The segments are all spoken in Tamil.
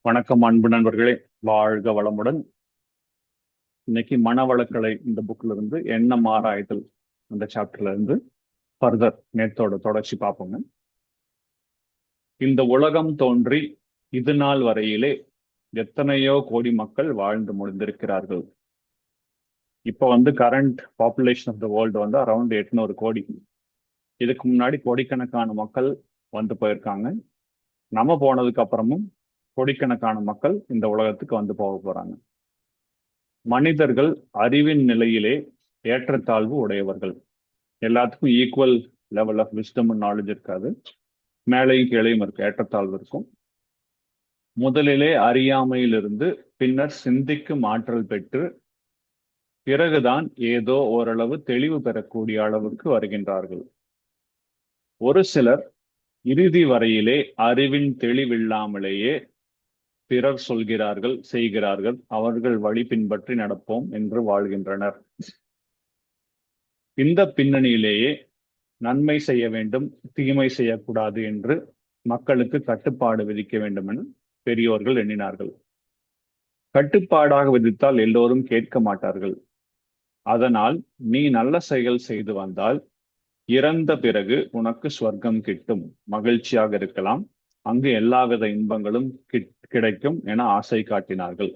வணக்கம் அன்பு நண்பர்களே, வாழ்க வளமுடன். இன்னைக்கு மனவளக்கலை இந்த புக்ல இருந்து எண்ணம் ஆராய்தல் அந்த சாப்டர்ல இருந்து ஃபர்தர் நேத்தோட தொடர்ச்சி பார்ப்போங்க. இந்த உலகம் தோன்றி இது நாள் வரையிலே எத்தனையோ கோடி மக்கள் வாழ்ந்து முடிந்திருக்கிறார்கள். இப்போ current population of the world around 800 கோடி. இதுக்கு முன்னாடி கோடிக்கணக்கான மக்கள் போயிருக்காங்க. நம்ம போனதுக்கு அப்புறமும் கோடிக்கணக்கான மக்கள் இந்த உலகத்துக்கு போக போறாங்க. மனிதர்கள் அறிவின் நிலையிலே ஏற்றத்தாழ்வு உடையவர்கள். எல்லாத்துக்கும் equal level of wisdom and knowledge இருக்காது. மேலையும் கீழையும் இருக்கு, ஏற்றத்தாழ்வு இருக்கும். முதலிலே அறியாமையிலிருந்து பின்னர் சிந்திக்கும் ஆற்றல் பெற்று பிறகுதான் ஏதோ ஓரளவு தெளிவு பெறக்கூடிய அளவுக்கு வருகின்றார்கள். ஒரு சிலர் இறுதி வரையிலே அறிவின் தெளிவில்லாமலேயே பிறர் சொல்கிறார்கள், செய்கிறார்கள், அவர்கள் வழி பின்பற்றி நடப்போம் என்று வாழ்கின்றனர். இந்த பின்னணியிலேயே நன்மை செய்ய வேண்டும், தீமை செய்யக்கூடாது என்று மக்களுக்கு கட்டுப்பாடு விதிக்க வேண்டும் என பெரியோர்கள் எண்ணினார்கள். கட்டுப்பாடாக விதித்தால் எல்லோரும் கேட்க மாட்டார்கள். அதனால் நீ நல்ல செயல் செய்து வந்தால் இறந்த பிறகு உனக்கு ஸ்வர்க்கம் கிட்டும், மகிழ்ச்சியாக இருக்கலாம், அங்கு எல்லாவித இன்பங்களும் கிடைக்கும் என ஆசை காட்டினார்கள்.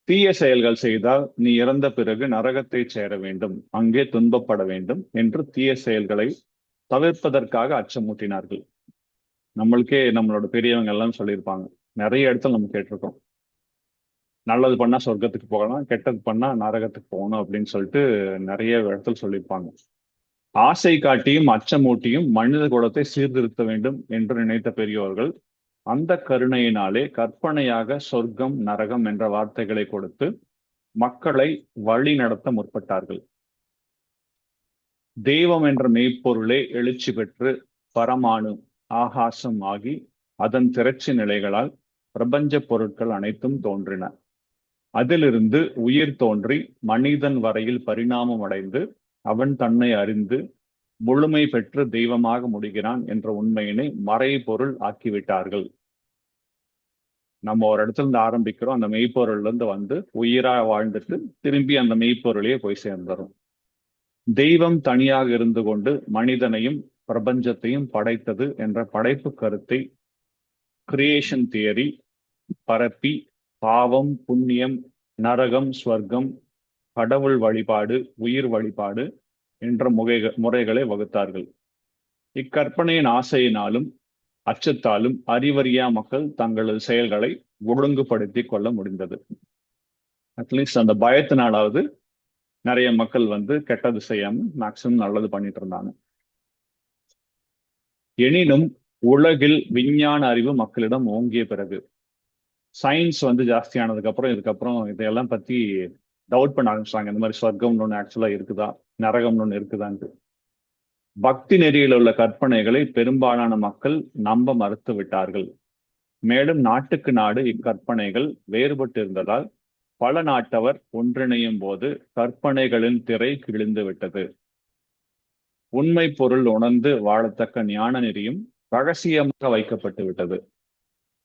தீய செயல்கள் செய்தால் நீ இறந்த பிறகு நரகத்தை சேர வேண்டும், அங்கே துன்பப்பட வேண்டும் என்று தீய செயல்களை தவிர்ப்பதற்காக அச்சமூட்டினார்கள். நம்மளுக்கே நம்மளோட பெரியவங்க எல்லாம் சொல்லியிருப்பாங்க, நிறைய இடத்துல நம்ம கேட்டிருக்கோம். நல்லது பண்ணா சொர்க்கத்துக்கு போகலாம், கெட்டது பண்ணா நரகத்துக்கு போகணும் அப்படின்னு சொல்லிட்டு நிறைய இடத்துல சொல்லியிருப்பாங்க. ஆசை காட்டியும் அச்சமூட்டியும் மனித குலத்தை சீர்திருத்த வேண்டும் என்று நினைத்த பெரியோர்கள் அந்த கருணையினாலே கற்பனையாக சொர்க்கம் நரகம் என்ற வார்த்தைகளை கொடுத்து மக்களை வழி நடத்த முற்பட்டார்கள். தெய்வம் என்ற மெய்ப்பொருளே எழுச்சி பெற்று பரமாணு ஆகாசம் ஆகி அதன் திரட்சி நிலைகளால் பிரபஞ்ச பொருட்கள் அனைத்தும் தோன்றின. அதிலிருந்து உயிர் தோன்றி மனிதன் வரையில் பரிணாமம் அடைந்து அவன் தன்னை அறிந்து முழுமை பெற்று தெய்வமாக முடிகிறான் என்ற உண்மையினை மறைபொருள் ஆக்கிவிட்டார்கள். நம்ம ஒரு இடத்துல இருந்து ஆரம்பிக்கிறோம், அந்த மெய்ப்பொருள்ல இருந்து உயிரா வாழ்ந்துட்டு திரும்பி அந்த மெய்ப்பொருளையே போய் சேர்ந்துடும். தெய்வம் தனியாக இருந்து கொண்டு மனிதனையும் பிரபஞ்சத்தையும் படைத்தது என்ற படைப்பு கருத்தை கிரியேஷன் தியரி பரப்பி பாவம், புண்ணியம், நரகம், ஸ்வர்க்கம், கடவுள் வழிபாடு, உயிர் வழிபாடு என்ற முறைகளை வகுத்தார்கள். இக்கற்பனையின் ஆசையினாலும் அச்சத்தாலும் அறிவறியா மக்கள் தங்களது செயல்களை ஒழுங்குபடுத்தி கொள்ள முடிந்தது. அட்லீஸ்ட் அந்த பயத்தினாலாவது நிறைய மக்கள் கெட்டது செய்யாம மேக்சிமம் நல்லது பண்ணிட்டு இருந்தாங்க. எனினும் உலகில் விஞ்ஞான அறிவு மக்களிடம் ஓங்கிய பிறகு, சயின்ஸ் ஜாஸ்தியானதுக்கு அப்புறம் இதுக்கப்புறம் இதையெல்லாம் பத்தி டவுட் பண்ண ஆரம்பிச்சாங்க. இந்த மாதிரி ஸ்வர்க்கம்னு ஒன்று ஆக்சுவலா இருக்குதா, நரகம்னு ஒன்று இருக்குதான்ட்டு. பக்தி நெறியில் உள்ள கற்பனைகளை பெரும்பாலான மக்கள் நம்ப மறுத்து விட்டார்கள். மேலும் நாட்டுக்கு நாடு இக்கற்பனைகள் வேறுபட்டு இருந்ததால் பல நாட்டவர் ஒன்றிணையும் போது கற்பனைகளின் திரை கிழிந்து விட்டது. உண்மை பொருள் உணர்ந்து வாழத்தக்க ஞான நெறியும் ரகசியமாக வைக்கப்பட்டு விட்டது.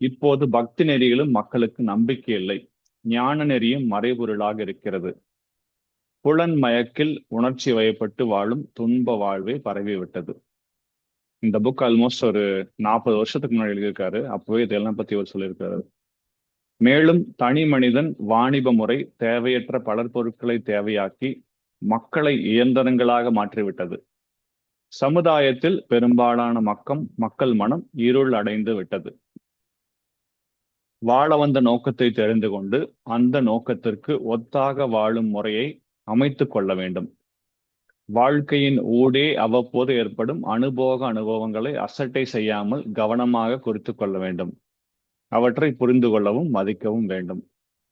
இப்போது பக்தி நெறியிலும் மக்களுக்கு நம்பிக்கை இல்லை, ஞான நெறியும் மறைபொருளாக இருக்கிறது. புலன் மயக்கில் உணர்ச்சி வயப்பட்டு வாழும் துன்ப வாழ்வே பரவிவிட்டது. இந்த புக் ஆல்மோஸ்ட் ஒரு 40 வருஷத்துக்கு முன்னாடி எழுதியிருக்காரு. அப்பவே இதெல்லாம் பத்தி அவர் சொல்லியிருக்காரு. மேலும் தனி மனிதன் வாணிப முறை தேவையற்ற பலர் பொருட்களை தேவையாக்கி மக்களை இயந்திரங்களாக மாற்றிவிட்டது. சமுதாயத்தில் பெரும்பாலான மக்கள் மனம் இருள் அடைந்து விட்டது. வாழ வந்த நோக்கத்தை தெரிந்து கொண்டு அந்த நோக்கத்திற்கு ஒத்தாக வாழும் முறையை அமைத்துக் கொள்ள வேண்டும். வாழ்க்கையின் ஊடே அவ்வப்போது ஏற்படும் அனுபவங்களை அசட்டை செய்யாமல் கவனமாக குறித்து கொள்ள வேண்டும். அவற்றை புரிந்து கொள்ளவும் மதிக்கவும் வேண்டும்,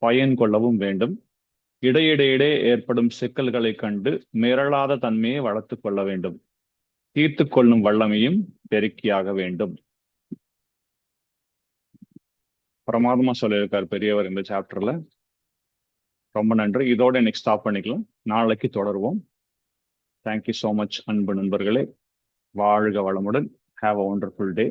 பயன் கொள்ளவும் வேண்டும். இடையிடையே ஏற்படும் சிக்கல்களை கண்டு மிரளாத தன்மையை வளர்த்து கொள்ள வேண்டும். தீர்த்து கொள்ளும் வல்லமையும் பெருக்கியாக வேண்டும். பிரமாதமா சொல்லியிருக்கார் பெரியவர் இந்த சாப்டர்ல. ரொம்ப நன்றி. இதோட நெக்ஸ்ட் ஸ்டாப் பண்ணிக்கலாம், நாளைக்கு தொடருவோம். தேங்க்யூ ஸோ மச் அன்பு நண்பர்களே. வாழ்க வளமுடன். Have a wonderful day.